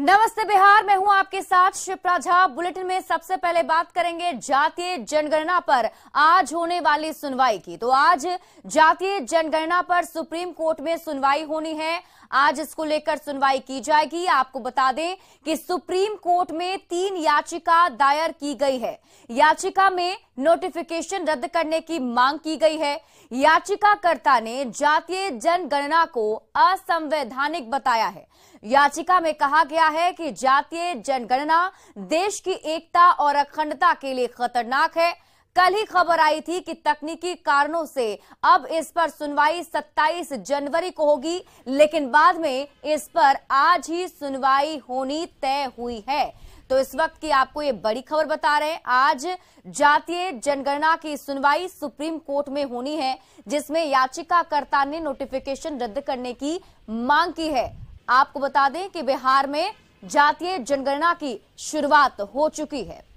नमस्ते बिहार, मैं हूं आपके साथ शिप्रा झा। बुलेटिन में सबसे पहले बात करेंगे जातीय जनगणना पर आज होने वाली सुनवाई की। तो आज जातीय जनगणना पर सुप्रीम कोर्ट में सुनवाई होनी है। आज इसको लेकर सुनवाई की जाएगी। आपको बता दें कि सुप्रीम कोर्ट में 3 याचिका दायर की गई है। याचिका में नोटिफिकेशन रद्द करने की मांग की गई है। याचिकाकर्ता ने जातीय जनगणना को असंवैधानिक बताया है। याचिका में कहा गया है कि जातीय जनगणना देश की एकता और अखंडता के लिए खतरनाक है। कल ही खबर आई थी कि तकनीकी कारणों से अब इस पर सुनवाई 27 जनवरी को होगी, लेकिन बाद में इस पर आज ही सुनवाई होनी तय हुई है। तो इस वक्त की आपको ये बड़ी खबर बता रहे हैं। आज जातीय जनगणना की सुनवाई सुप्रीम कोर्ट में होनी है, जिसमें याचिकाकर्ता ने नोटिफिकेशन रद्द करने की मांग की है। आपको बता दें कि बिहार में जातीय जनगणना की शुरुआत हो चुकी है।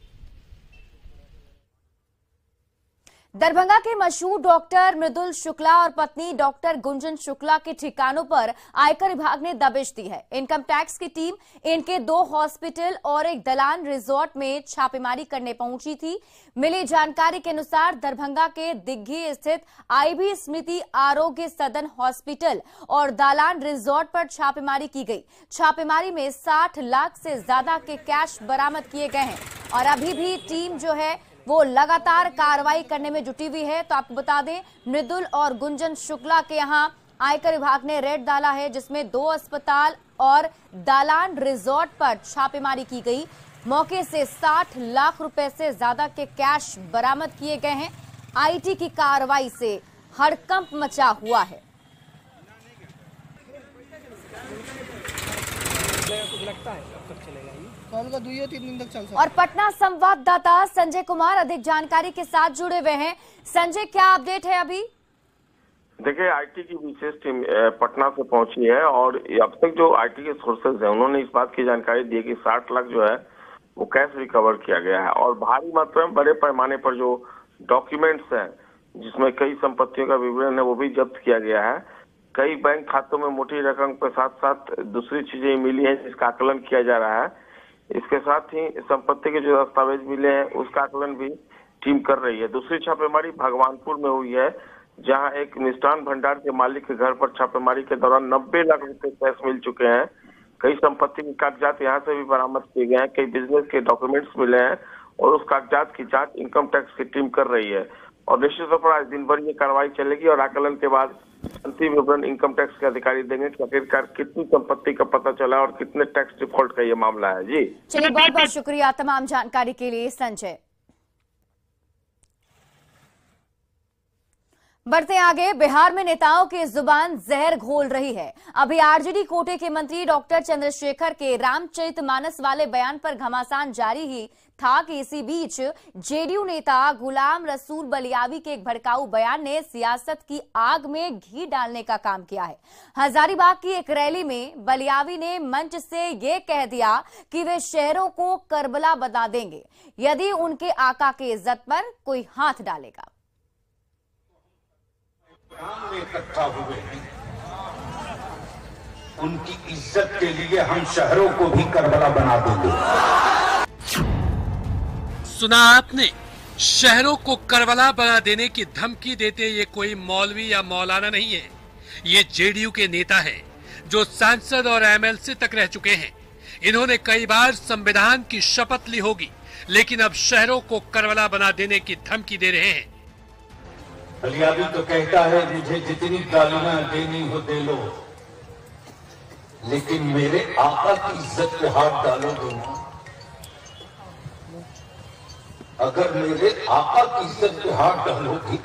दरभंगा के मशहूर डॉक्टर मृदुल शुक्ला और पत्नी डॉक्टर गुंजन शुक्ला के ठिकानों पर आयकर विभाग ने दबिश दी है। इनकम टैक्स की टीम इनके 2 हॉस्पिटल और एक दलान रिजॉर्ट में छापेमारी करने पहुंची थी। मिली जानकारी के अनुसार दरभंगा के दिग्घी स्थित आईबी स्मृति आरोग्य सदन हॉस्पिटल और दालान रिजॉर्ट पर छापेमारी की गई। छापेमारी में 60 लाख से ज्यादा के कैश बरामद किए गए हैं और अभी भी टीम जो है वो लगातार कार्रवाई करने में जुटी हुई है। तो आपको बता दें, मृदुल और गुंजन शुक्ला के यहां आयकर विभाग ने रेड डाला है, जिसमें 2 अस्पताल और दालान रिजॉर्ट पर छापेमारी की गई। मौके से 60 लाख रुपए से ज्यादा के कैश बरामद किए गए हैं। आईटी की कार्रवाई से हड़कंप मचा हुआ है। और पटना संवाददाता संजय कुमार अधिक जानकारी के साथ जुड़े हुए हैं। संजय, क्या अपडेट है अभी? देखिए, आईटी की विशेष टीम पटना से पहुंची है और अब तक जो आईटी के सोर्सेज हैं उन्होंने इस बात की जानकारी दी है कि 60 लाख जो है वो कैश रिकवर किया गया है और भारी मात्रा में बड़े पैमाने पर जो डॉक्यूमेंट्स हैं जिसमें कई संपत्तियों का विवरण है वो भी जब्त किया गया है। कई बैंक खातों में मोटी रकम के साथ साथ दूसरी चीजें मिली है जिसका आकलन किया जा रहा है। इसके साथ ही संपत्ति के जो दस्तावेज मिले हैं उसका आकलन भी टीम कर रही है। दूसरी छापेमारी भगवानपुर में हुई है, जहां एक मिष्ठान भंडार के मालिक के घर पर छापेमारी के दौरान 90 लाख रुपए कैश मिल चुके हैं। कई संपत्ति के कागजात यहां से भी बरामद किए गए हैं। कई बिजनेस के डॉक्यूमेंट्स मिले हैं और उस कागजात की जांच इनकम टैक्स की टीम कर रही है और निश्चित तौर पर आज दिन भर ये कार्रवाई चलेगी और आकलन के बाद अंतिम विवरण इनकम टैक्स के अधिकारी देंगे कि आखिरकार कितनी संपत्ति का पता चला और कितने टैक्स डिफॉल्ट का ये मामला है। जी चलिए, बहुत बहुत शुक्रिया तमाम जानकारी के लिए संजय। बढ़ते आगे, बिहार में नेताओं की जुबान जहर घोल रही है। अभी आरजेडी कोटे के मंत्री डॉक्टर चंद्रशेखर के रामचरितमानस वाले बयान पर घमासान जारी ही था कि इसी बीच जेडीयू नेता गुलाम रसूल बलियावी के एक भड़काऊ बयान ने सियासत की आग में घी डालने का काम किया है। हजारीबाग की एक रैली में बलियावी ने मंच से ये कह दिया कि वे शहरों को करबला बना देंगे यदि उनके आका की इज्जत पर कोई हाथ डालेगा। में इकट्ठा हुए हैं, उनकी इज्जत के लिए हम शहरों को भी करबला बना देंगे। सुना आपने, शहरों को करबला बना देने की धमकी देते ये कोई मौलवी या मौलाना नहीं है, ये जेडीयू के नेता हैं जो सांसद और एमएलसी तक रह चुके हैं। इन्होंने कई बार संविधान की शपथ ली होगी, लेकिन अब शहरों को करबला बना देने की धमकी दे रहे हैं। बलियावी तो कहता है मुझे जितनी गालियां देनी हो दे लो, लेकिन मेरे आका की इज्जत पे हाथ डालोगे ना, अगर मेरे आका की इज्जत पे हाथ डालोगी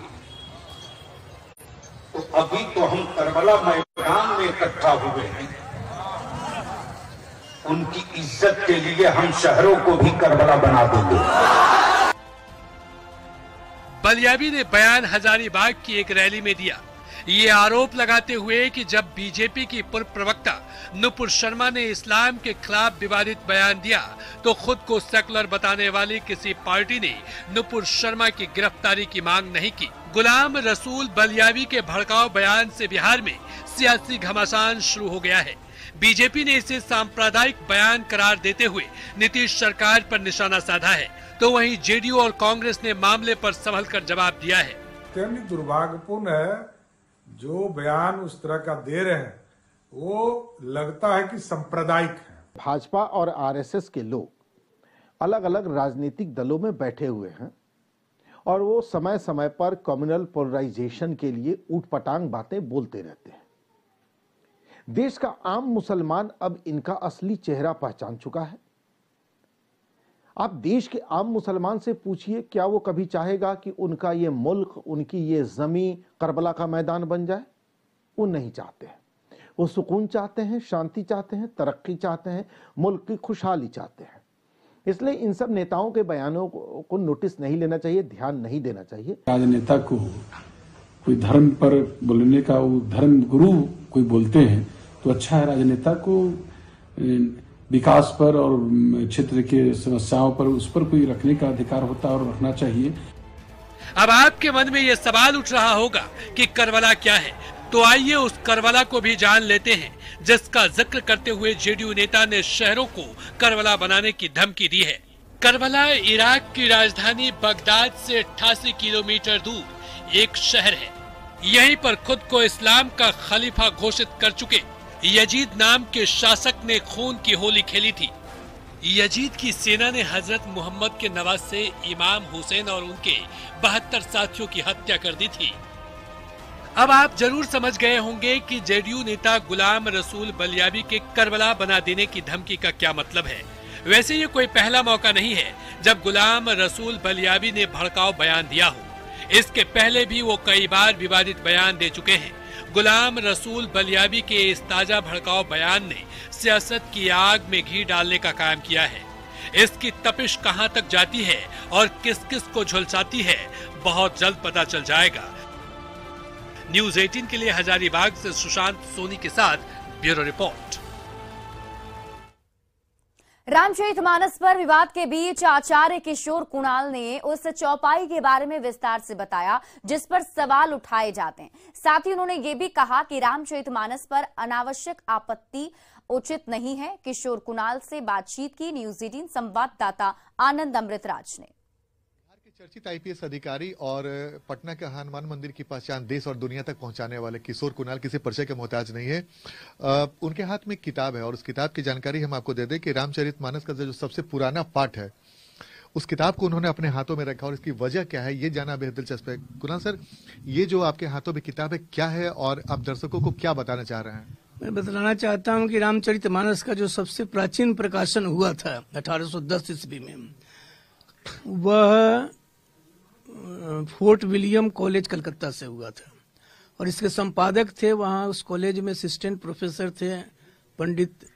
तो अभी तो हम करबला मैदान में इकट्ठा हुए हैं, उनकी इज्जत के लिए हम शहरों को भी करबला बना देंगे। बलियावी ने बयान हजारीबाग की एक रैली में दिया, ये आरोप लगाते हुए कि जब बीजेपी की पूर्व प्रवक्ता नुपुर शर्मा ने इस्लाम के खिलाफ विवादित बयान दिया तो खुद को सेकुलर बताने वाली किसी पार्टी ने नुपुर शर्मा की गिरफ्तारी की मांग नहीं की। गुलाम रसूल बलियावी के भड़काऊ बयान से बिहार में सियासी घमासान शुरू हो गया है। बीजेपी ने इसे सांप्रदायिक बयान करार देते हुए नीतीश सरकार पर निशाना साधा है, तो वहीं जेडीयू और कांग्रेस ने मामले पर संभल कर जवाब दिया है। दुर्भाग्यपूर्ण है जो बयान उस तरह का दे रहे हैं, वो लगता है कि सांप्रदायिक है। भाजपा और आरएसएस के लोग अलग अलग राजनीतिक दलों में बैठे हुए हैं और वो समय समय पर कम्युनल पोलराइजेशन के लिए ऊटपटांग बातें बोलते रहते हैं। देश का आम मुसलमान अब इनका असली चेहरा पहचान चुका है। आप देश के आम मुसलमान से पूछिए, क्या वो कभी चाहेगा कि उनका ये मुल्क, उनकी ये जमीन करबला का मैदान बन जाए? वो नहीं चाहते हैं। वो सुकून चाहते हैं, शांति चाहते हैं, तरक्की चाहते हैं, मुल्क की खुशहाली चाहते हैं। इसलिए इन सब नेताओं के बयानों को नोटिस नहीं लेना चाहिए, ध्यान नहीं देना चाहिए। राजनेता को कोई धर्म पर बोलने का, वो धर्म गुरु कोई बोलते हैं तो अच्छा है। राजनेता को विकास पर और क्षेत्र के समस्याओं पर, उस पर कोई रखने का अधिकार होता है और रखना चाहिए। अब आपके मन में ये सवाल उठ रहा होगा कि करबला क्या है, तो आइए उस करबला को भी जान लेते हैं जिसका जिक्र करते हुए जेडीयू नेता ने शहरों को करबला बनाने की धमकी दी है। करबला इराक की राजधानी बगदाद से 88 किलोमीटर दूर एक शहर है। यहीं पर खुद को इस्लाम का खलीफा घोषित कर चुके यजीद नाम के शासक ने खून की होली खेली थी। यजीद की सेना ने हजरत मोहम्मद के नवासे इमाम हुसैन और उनके 72 साथियों की हत्या कर दी थी। अब आप जरूर समझ गए होंगे कि जेडीयू नेता गुलाम रसूल बलियाबी के करबला बना देने की धमकी का क्या मतलब है। वैसे ये कोई पहला मौका नहीं है जब गुलाम रसूल बलियाबी ने भड़काऊ बयान दिया हो। इसके पहले भी वो कई बार विवादित बयान दे चुके हैं। गुलाम रसूल बलियाबी के इस ताजा भड़काऊ बयान ने सियासत की आग में घी डालने का काम किया है। इसकी तपिश कहां तक जाती है और किस किस को झुलसाती है, बहुत जल्द पता चल जाएगा। न्यूज़ 18 के लिए हजारीबाग से सुशांत सोनी के साथ ब्यूरो रिपोर्ट। रामचरितमानस पर विवाद के बीच आचार्य किशोर कुणाल ने उस चौपाई के बारे में विस्तार से बताया जिस पर सवाल उठाए जाते हैं। साथ ही उन्होंने ये भी कहा कि रामचरितमानस पर अनावश्यक आपत्ति उचित नहीं है। किशोर कुणाल से बातचीत की न्यूज़ 18 संवाददाता आनंद अमृतराज ने। चर्चित आईपीएस अधिकारी और पटना के हनुमान मंदिर की पहचान देश और दुनिया तक पहुंचाने वाले किशोर कुणाल किसी परिचय के मोहताज नहीं है। उनके हाथ में एक किताब है और उस किताब की जानकारी हम आपको दे दें कि रामचरितमानस का जो सबसे पुराना पाठ है, उस किताब को उन्होंने अपने हाथों में रखा और इसकी वजह क्या है ये जाना बेहद दिलचस्प है। कुणाल सर, ये जो आपके हाथों में किताब है क्या है और आप दर्शकों को क्या बताना चाह रहे हैं? मैं बताना चाहता हूँ कि रामचरितमानस का जो सबसे प्राचीन प्रकाशन हुआ था 1810 ईस्वी में, वह फोर्ट विलियम कॉलेज कलकत्ता से हुआ था और इसके संपादक थे, वहाँ उस कॉलेज में असिस्टेंट प्रोफेसर थे पंडित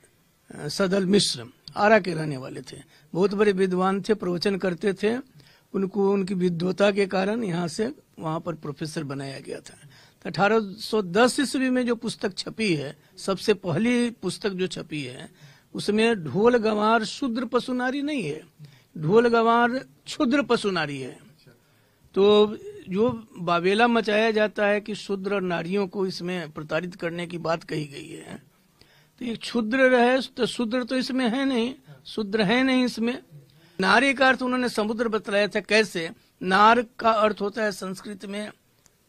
सदल मिश्र, आरा के रहने वाले थे। बहुत बड़े विद्वान थे, प्रवचन करते थे। उनको उनकी विद्वता के कारण यहाँ से वहाँ पर प्रोफेसर बनाया गया था। तो 1810 ईस्वी में जो पुस्तक छपी है, सबसे पहली पुस्तक जो छपी है, उसमें ढोल गंवार शूद्र पशुनारी नहीं है, ढोल गंवार क्षुद्र पशुनारी है। तो जो बाबेला मचाया जाता है कि शूद्र और नारियों को इसमें प्रताड़ित करने की बात कही गई है, तो ये क्षुद्र रहे तो शूद्र तो इसमें है नहीं, शूद्र है नहीं इसमें। नारी का अर्थ उन्होंने समुद्र बतलाया था। कैसे? नार का अर्थ होता है संस्कृत में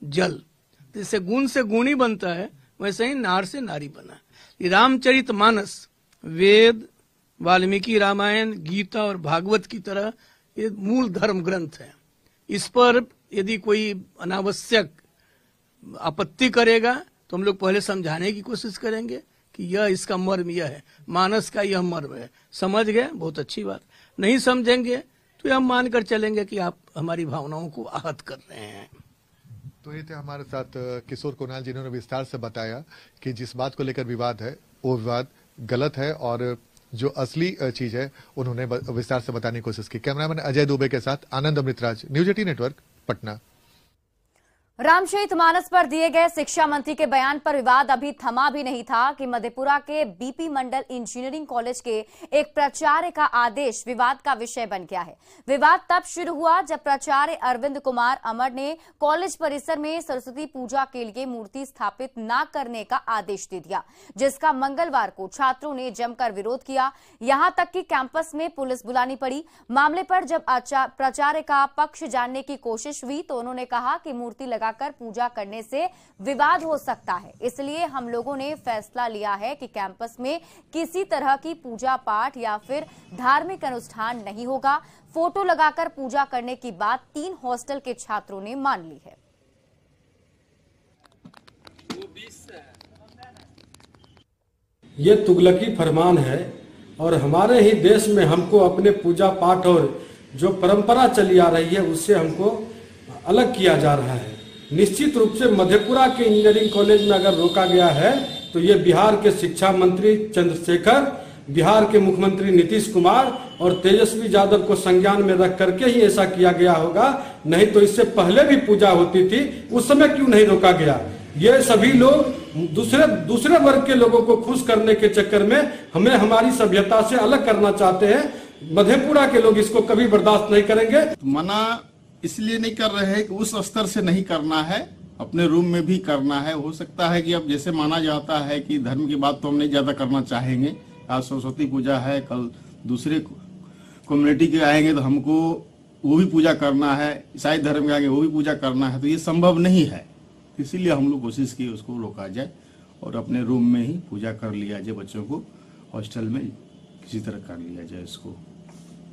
जल, जैसे गुण से गुणी बनता है वैसे ही नार से नारी बना। ये रामचरितमानस वेद, वाल्मीकि रामायण, गीता और भागवत की तरह ये मूल धर्म ग्रंथ है। इस पर यदि कोई अनावश्यक आपत्ति करेगा तो हम लोग पहले समझाने की कोशिश करेंगे कि यह इसका मर्म यह है, मानस का यह मर्म है। समझ गए, बहुत अच्छी बात। नहीं समझेंगे तो हम मानकर चलेंगे कि आप हमारी भावनाओं को आहत कर रहे हैं। तो ये थे हमारे साथ किशोर कुणाल, जिन्होंने विस्तार से बताया कि जिस बात को लेकर विवाद है वो विवाद गलत है और जो असली चीज है उन्होंने विस्तार से बताने की कोशिश की। कैमरामैन अजय दुबे के साथ आनंद अमृतराज, न्यूज़ 18 नेटवर्क, पटना। रामचरित मानस पर दिए गए शिक्षा मंत्री के बयान पर विवाद अभी थमा भी नहीं था कि मधेपुरा के बीपी मंडल इंजीनियरिंग कॉलेज के एक प्राचार्य का आदेश विवाद का विषय बन गया है। विवाद तब शुरू हुआ जब प्राचार्य अरविंद कुमार अमर ने कॉलेज परिसर में सरस्वती पूजा के लिए मूर्ति स्थापित न करने का आदेश दे दिया, जिसका मंगलवार को छात्रों ने जमकर विरोध किया। यहां तक कि कैंपस में पुलिस बुलानी पड़ी। मामले पर जब प्राचार्य का पक्ष जानने की कोशिश हुई तो उन्होंने कहा कि मूर्ति लगाकर पूजा करने से विवाद हो सकता है, इसलिए हम लोगों ने फैसला लिया है कि कैंपस में किसी तरह की पूजा पाठ या फिर धार्मिक अनुष्ठान नहीं होगा। फोटो लगाकर पूजा करने की बात 3 हॉस्टल के छात्रों ने मान ली है। ये तुगलकी फरमान है और हमारे ही देश में हमको अपने पूजा पाठ और जो परंपरा चली आ रही है उससे हमको अलग किया जा रहा है। निश्चित रूप से मधेपुरा के इंजीनियरिंग कॉलेज में अगर रोका गया है तो ये बिहार के शिक्षा मंत्री चंद्रशेखर, बिहार के मुख्यमंत्री नीतीश कुमार और तेजस्वी यादव को संज्ञान में रख करके ही ऐसा किया गया होगा, नहीं तो इससे पहले भी पूजा होती थी, उस समय क्यों नहीं रोका गया। ये सभी लोग दूसरे वर्ग के लोगों को खुश करने के चक्कर में हमें हमारी सभ्यता से अलग करना चाहते हैं। मधेपुरा के लोग इसको कभी बर्दाश्त नहीं करेंगे। मना इसलिए नहीं कर रहे हैं कि उस स्तर से नहीं करना है, अपने रूम में भी करना है। हो सकता है कि अब जैसे माना जाता है कि धर्म की बात तो हम नहीं ज्यादा करना चाहेंगे। आज सरस्वती पूजा है, कल दूसरे कम्युनिटी के आएंगे तो हमको वो भी पूजा करना है, ईसाई धर्म के आएंगे वो भी पूजा करना है, तो ये संभव नहीं है। इसीलिए हम लोग कोशिश की उसको रोका जाए और अपने रूम में ही पूजा कर लिया जाए। बच्चों को हॉस्टल में किसी तरह कर लिया जाए इसको,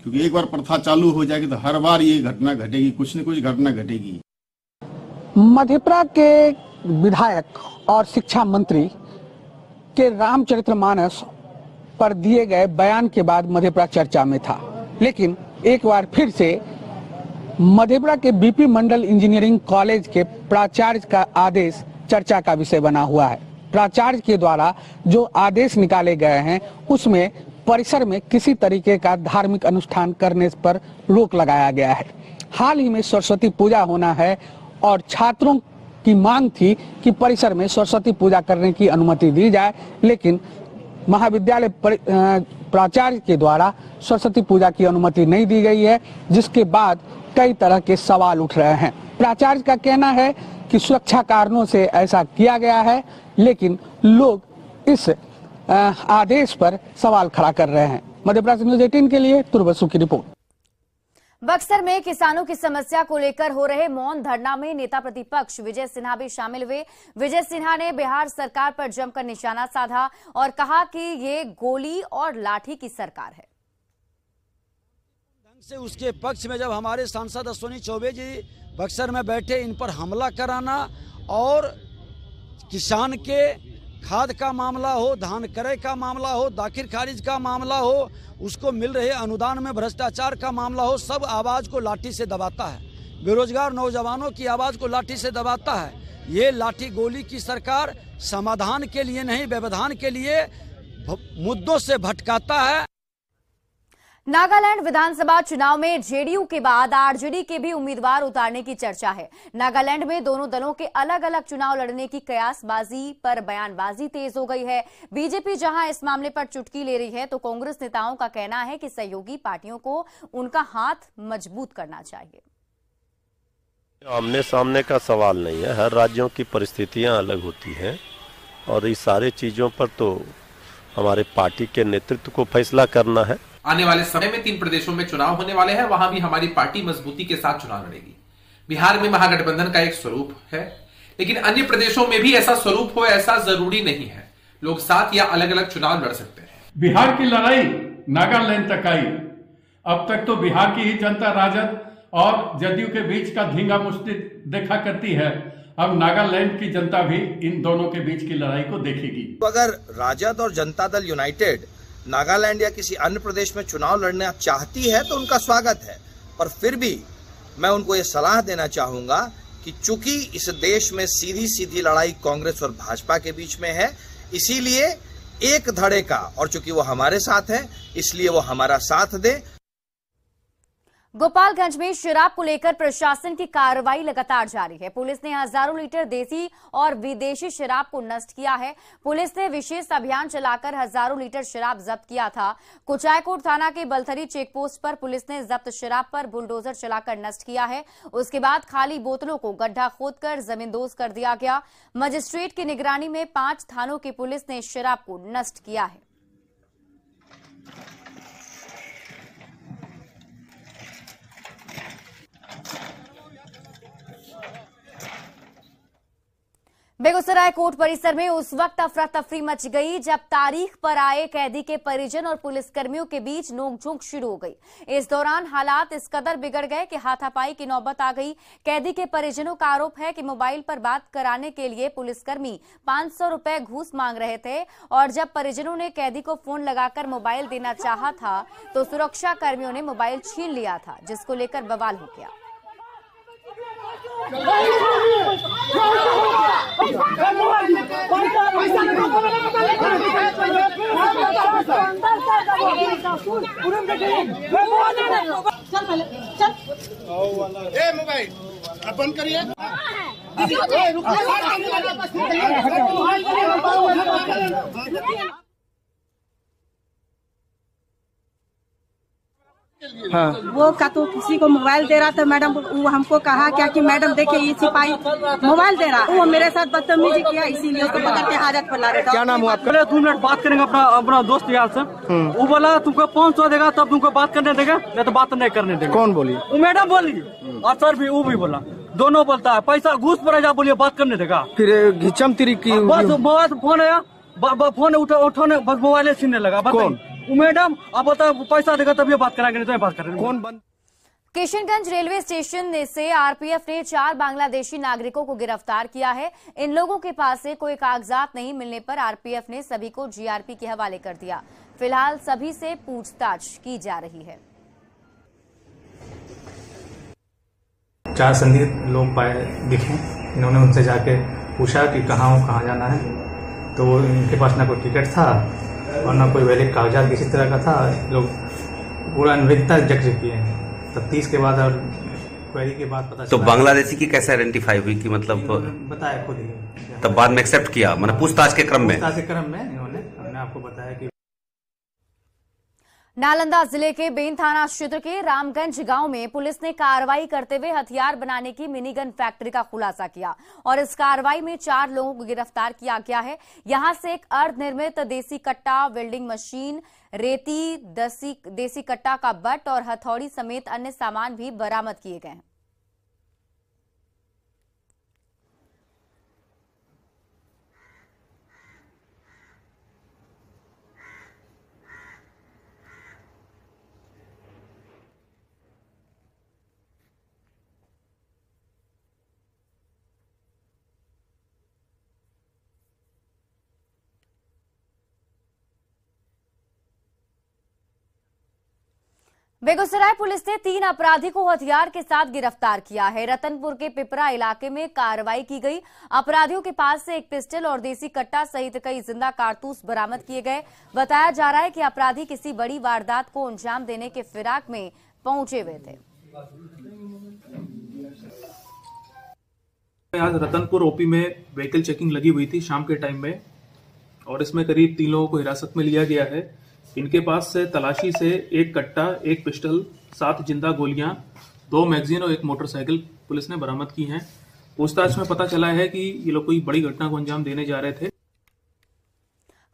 क्योंकि एक बार प्रथा चालू हो जाएगी तो हर बार ये घटना घटेगी, कुछ न कुछ घटना घटेगी। मधेपुरा के विधायक और शिक्षा मंत्री के रामचरितमानस पर दिए गए बयान के बाद मधेपुरा चर्चा में था, लेकिन एक बार फिर से मधेपुरा के बीपी मंडल इंजीनियरिंग कॉलेज के प्राचार्य का आदेश चर्चा का विषय बना हुआ है। प्राचार्य के द्वारा जो आदेश निकाले गए हैं उसमें परिसर में किसी तरीके का धार्मिक अनुष्ठान करने पर रोक लगाया गया है। हाल ही में सरस्वती पूजा होना है और छात्रों की मांग थी कि परिसर में सरस्वती पूजा करने की अनुमति दी जाए, लेकिन महाविद्यालय प्राचार्य के द्वारा सरस्वती पूजा की अनुमति नहीं दी गई है, जिसके बाद कई तरह के सवाल उठ रहे हैं। प्राचार्य का कहना है कि सुरक्षा कारणों से ऐसा किया गया है, लेकिन लोग इस आदेश पर सवाल खड़ा कर रहे हैं। मध्यप्रदेश न्यूज़ 18 के लिए तुरबसु की रिपोर्ट। बक्सर में किसानों की समस्या को लेकर हो रहे मौन धरना में नेता प्रतिपक्ष विजय सिन्हा भी शामिल हुए। विजय सिन्हा ने बिहार सरकार पर जमकर निशाना साधा और कहा कि ये गोली और लाठी की सरकार है। से उसके पक्ष में जब हमारे सांसद अश्विनी चौबे जी बक्सर में बैठे, इन पर हमला कराना और किसान के खाद का मामला हो, धान क्रय का मामला हो, दाखिल खारिज का मामला हो, उसको मिल रहे अनुदान में भ्रष्टाचार का मामला हो, सब आवाज को लाठी से दबाता है। बेरोजगार नौजवानों की आवाज को लाठी से दबाता है। ये लाठी गोली की सरकार समाधान के लिए नहीं, व्यवधान के लिए मुद्दों से भटकाता है। नागालैंड विधानसभा चुनाव में जेडीयू के बाद आरजेडी के भी उम्मीदवार उतारने की चर्चा है। नागालैंड में दोनों दलों के अलग अलग चुनाव लड़ने की कयासबाजी पर बयानबाजी तेज हो गई है। बीजेपी जहां इस मामले पर चुटकी ले रही है तो कांग्रेस नेताओं का कहना है कि सहयोगी पार्टियों को उनका हाथ मजबूत करना चाहिए। आमने सामने का सवाल नहीं है, हर राज्यों की परिस्थितियां अलग होती हैं और इस सारे चीजों पर तो हमारे पार्टी के नेतृत्व को फैसला करना है। आने वाले समय में 3 प्रदेशों में चुनाव होने वाले हैं, वहां भी हमारी पार्टी मजबूती के साथ चुनाव लड़ेगी। बिहार में महागठबंधन का एक स्वरूप है, लेकिन अन्य प्रदेशों में भी ऐसा स्वरूप हो ऐसा जरूरी नहीं है। लोग साथ या अलग अलग चुनाव लड़ सकते हैं। बिहार की लड़ाई नागालैंड तक आई। अब तक तो बिहार की ही जनता राजद और जदयू के बीच का धींगा मुश्ती देखा करती है, अब नागालैंड की जनता भी इन दोनों के बीच की लड़ाई को देखेगी। तो अगर राजद और जनता दल यूनाइटेड नागालैंड या किसी अन्य प्रदेश में चुनाव लड़ना चाहती है तो उनका स्वागत है, पर फिर भी मैं उनको ये सलाह देना चाहूंगा कि चूंकि इस देश में सीधी सीधी लड़ाई कांग्रेस और भाजपा के बीच में है, इसीलिए एक धड़े का, और चूंकि वो हमारे साथ है इसलिए वो हमारा साथ दे। गोपालगंज में शराब को लेकर प्रशासन की कार्रवाई लगातार जारी है। पुलिस ने हजारों लीटर देसी और विदेशी शराब को नष्ट किया है। पुलिस ने विशेष अभियान चलाकर हजारों लीटर शराब जब्त किया था। कुचायकोट थाना के बलथरी चेकपोस्ट पर पुलिस ने जब्त शराब पर बुलडोजर चलाकर नष्ट किया है। उसके बाद खाली बोतलों को गड्ढा खोदकर जमींदोज कर दिया गया। मजिस्ट्रेट की निगरानी में 5 थानों की पुलिस ने शराब को नष्ट किया है। बेगूसराय कोर्ट परिसर में उस वक्त अफरा तफरी मच गई जब तारीख पर आए कैदी के परिजन और पुलिसकर्मियों के बीच नोकझोंक शुरू हो गई। इस दौरान हालात इस कदर बिगड़ गए कि हाथापाई की नौबत आ गई। कैदी के परिजनों का आरोप है कि मोबाइल पर बात कराने के लिए पुलिसकर्मी 500 रुपए घूस मांग रहे थे और जब परिजनों ने कैदी को फोन लगाकर मोबाइल देना चाहा था तो सुरक्षा कर्मियों ने मोबाइल छीन लिया था, जिसको लेकर बवाल हो गया। मोबाइल अब बंद करिए। हाँ। वो का तो किसी को मोबाइल दे रहा था मैडम, वो हमको कहा क्या कि मैडम देखिए ये सिपाही मोबाइल दे रहा, वो मेरे साथ बदतमीजी किया, इसीलिए उसको पकड़ के हाजत पर ला रहे थे। क्या नाम हुआ आपका? 2 मिनट बात करेंगे अपना दोस्त यार से। वो बोला तुमको 500 देगा तब तुमको बात करने देगा, नहीं तो बात नहीं करने देगा। कौन बोली? वो मैडम बोली और सर भी वो भी बोला, दोनों बोलता है पैसा घूस पर जा बोलिए बात करने देगा। फिर घिचम तिरी की बस मोबाइल फोन आया, फोन उठाने बस मोबाइल छीनने लगा। कौन? मैडम आप बता पैसा देगा तभी बात कराएंगे, नहीं तो बात करेंगे। कौन बंद? किशनगंज रेलवे स्टेशन से आरपीएफ ने 4 बांग्लादेशी नागरिकों को गिरफ्तार किया है। इन लोगों के पास से कोई कागजात नहीं मिलने पर आरपीएफ ने सभी को जीआरपी के हवाले कर दिया। फिलहाल सभी से पूछताछ की जा रही है। 4 संदिग्ध लोग पाए दिखे। इन्होंने उनसे जाके पूछा कि कहाँ जाना है, तो इनके पास ना कोई टिकट था और ना कोई वैलिड कागजात किसी तरह का था। लोग पूरा अनभिज्ञता जिक्र किए हैं। तफ्तीश के बाद और क्वेरी के बाद पता तो बांग्लादेशी की कैसे आइडेंटिफाई हुई कि मतलब बताया खुद ही, तब बाद में एक्सेप्ट किया, मतलब पूछताछ के क्रम में हमने आपको बताया कि नालंदा जिले के बेन थाना क्षेत्र के रामगंज गांव में पुलिस ने कार्रवाई करते हुए हथियार बनाने की मिनीगन फैक्ट्री का खुलासा किया और इस कार्रवाई में 4 लोगों को गिरफ्तार किया गया है। यहां से एक अर्धनिर्मित देसी कट्टा, वेल्डिंग मशीन, रेती, देसी कट्टा का बट और हथौड़ी समेत अन्य सामान भी बरामद किए गए हैं। बेगूसराय पुलिस ने 3 अपराधी को हथियार के साथ गिरफ्तार किया है। रतनपुर के पिपरा इलाके में कार्रवाई की गई। अपराधियों के पास से एक पिस्टल और देसी कट्टा सहित कई जिंदा कारतूस बरामद किए गए। बताया जा रहा है कि अपराधी किसी बड़ी वारदात को अंजाम देने के फिराक में पहुंचे हुए थे। आज रतनपुर ओपी में व्हीकल चेकिंग लगी हुई थी शाम के टाइम में और इसमें करीब 3 लोगों को हिरासत में लिया गया है। इनके पास से तलाशी से एक कट्टा, एक पिस्टल, 7 जिंदा गोलियां, 2 मैगजीन और एक मोटरसाइकिल पुलिस ने बरामद की हैं। पूछताछ में पता चला है कि ये लोग कोई बड़ी घटना को अंजाम देने जा रहे थे।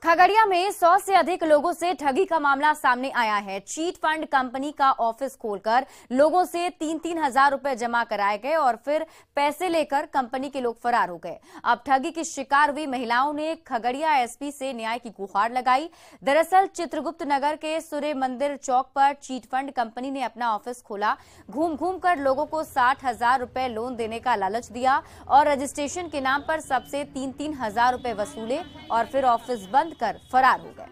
खगड़िया में 100 से अधिक लोगों से ठगी का मामला सामने आया है। चीट फंड कंपनी का ऑफिस खोलकर लोगों से 3-3 हजार रुपए जमा कराए गए और फिर पैसे लेकर कंपनी के लोग फरार हो गए। अब ठगी की शिकार हुई महिलाओं ने खगड़िया एसपी से न्याय की गुहार लगाई। दरअसल चित्रगुप्त नगर के सूर्य मंदिर चौक पर चीट फंड कंपनी ने अपना ऑफिस खोला। घूम घूम कर लोगों को 60,000 रुपए लोन देने का लालच दिया और रजिस्ट्रेशन के नाम पर सबसे 3-3 हजार रुपए वसूले और फिर ऑफिस बंद कर फरार हो गए।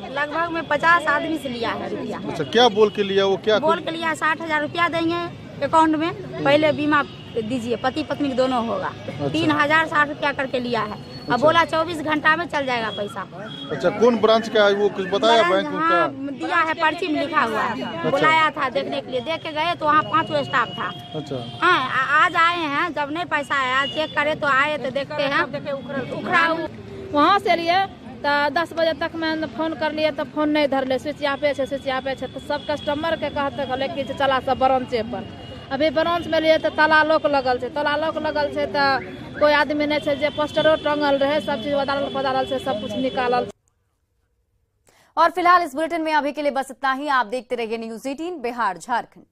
लगभग में 50 आदमी से लिया है रुपया। अच्छा, क्या बोल के लिया? वो क्या बोल के लिया 60,000 रुपया देंगे अकाउंट में, पहले बीमा दीजिए, पति पत्नी दोनों होगा। अच्छा। 3060 रुपया करके लिया है। अब बोला 24 घंटा में चल जाएगा पैसा। अच्छा, कौन ब्रांच का है वो कुछ बताया बैंक का? हाँ, दिया है, पर्ची में लिखा हुआ है। बुलाया था देखने के लिए, देख के गए तो वहाँ 5 स्टाफ था। अच्छा। हाँ, आज आए हैं, जब नहीं पैसा आया चेक करे तो आए तो देखते हैं उखड़ा। वहाँ से लिए तो 10 बजे तक मैं फोन कर लिए तो फोन नहीं धरले, स्विच यहाँ पे स्विच यहाँ पे तो सब कस्टमर के कहते कहले कि चला सब ब्रांचे पर। अभी ब्रांच में लिए तो ताला लॉक लगल है, ताला लॉक लगल है तो कोई आदमी नहीं है, जो पोस्टरो टंगल रहे सब चीज बदल से सब कुछ निकालल। और फिलहाल इस बुलेटिन में अभी के लिए बस इतना ही। आप देखते रहिए न्यूज़ 18 बिहार झारखंड।